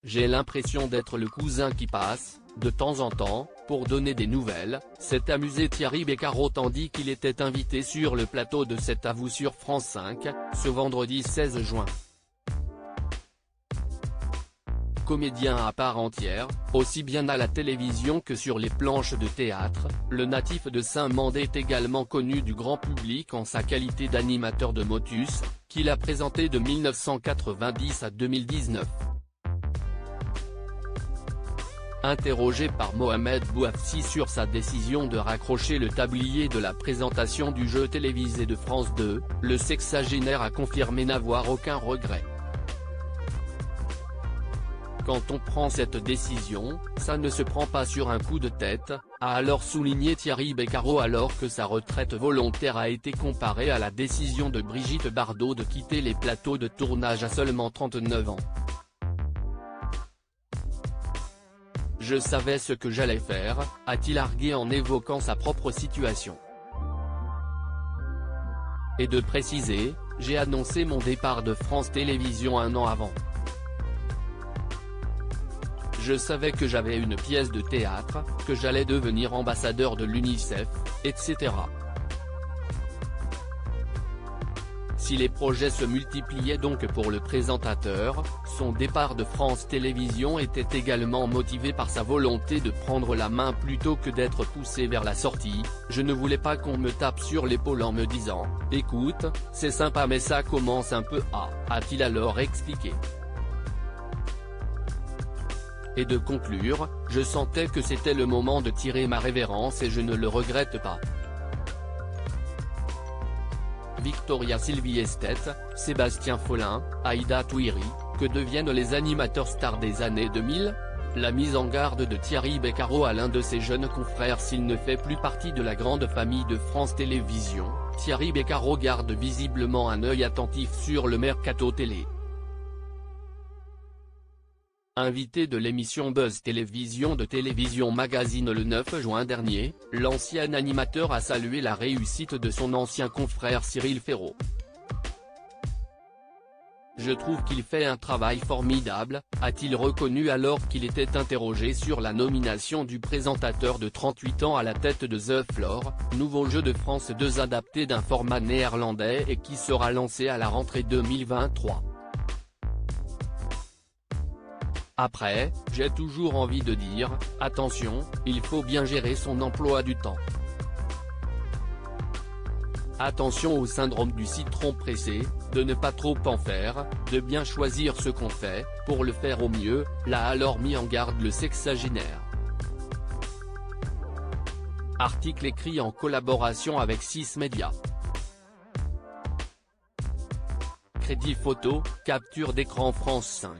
J'ai l'impression d'être le cousin qui passe, de temps en temps, pour donner des nouvelles, s'est amusé Thierry Beccaro tandis qu'il était invité sur le plateau de C'est à vous sur France 5, ce vendredi 16 juin. Comédien à part entière, aussi bien à la télévision que sur les planches de théâtre, le natif de Saint-Mandé est également connu du grand public en sa qualité d'animateur de Motus, qu'il a présenté de 1990 à 2019. Interrogé par Mohamed Bouafsi sur sa décision de raccrocher le tablier de la présentation du jeu télévisé de France 2, le sexagénaire a confirmé n'avoir aucun regret. Quand on prend cette décision, ça ne se prend pas sur un coup de tête, a alors souligné Thierry Beccaro alors que sa retraite volontaire a été comparée à la décision de Brigitte Bardot de quitter les plateaux de tournage à seulement 39 ans. Je savais ce que j'allais faire, a-t-il argué en évoquant sa propre situation. Et de préciser, j'ai annoncé mon départ de France Télévisions un an avant. Je savais que j'avais une pièce de théâtre, que j'allais devenir ambassadeur de l'UNICEF, etc. Si les projets se multipliaient donc pour le présentateur, son départ de France Télévisions était également motivé par sa volonté de prendre la main plutôt que d'être poussé vers la sortie. Je ne voulais pas qu'on me tape sur l'épaule en me disant « Écoute, c'est sympa mais ça commence un peu à », a-t-il alors expliqué. Et de conclure, je sentais que c'était le moment de tirer ma révérence et je ne le regrette pas. Victoria Sylvie Estet, Sébastien Follin, Aïda Touiri, que deviennent les animateurs stars des années 2000 ? La mise en garde de Thierry Beccaro à l'un de ses jeunes confrères s'il ne fait plus partie de la grande famille de France Télévisions, Thierry Beccaro garde visiblement un œil attentif sur le mercato télé. Invité de l'émission Buzz Télévision de Télévision Magazine le 9 juin dernier, l'ancien animateur a salué la réussite de son ancien confrère Cyril Ferraud. « Je trouve qu'il fait un travail formidable », a-t-il reconnu alors qu'il était interrogé sur la nomination du présentateur de 38 ans à la tête de The Floor, nouveau jeu de France 2 adapté d'un format néerlandais et qui sera lancé à la rentrée 2023. Après, j'ai toujours envie de dire, attention, il faut bien gérer son emploi du temps. Attention au syndrome du citron pressé, de ne pas trop en faire, de bien choisir ce qu'on fait, pour le faire au mieux, l'a alors mis en garde le sexagénaire. Article écrit en collaboration avec 6 médias. Crédit photo, capture d'écran France 5.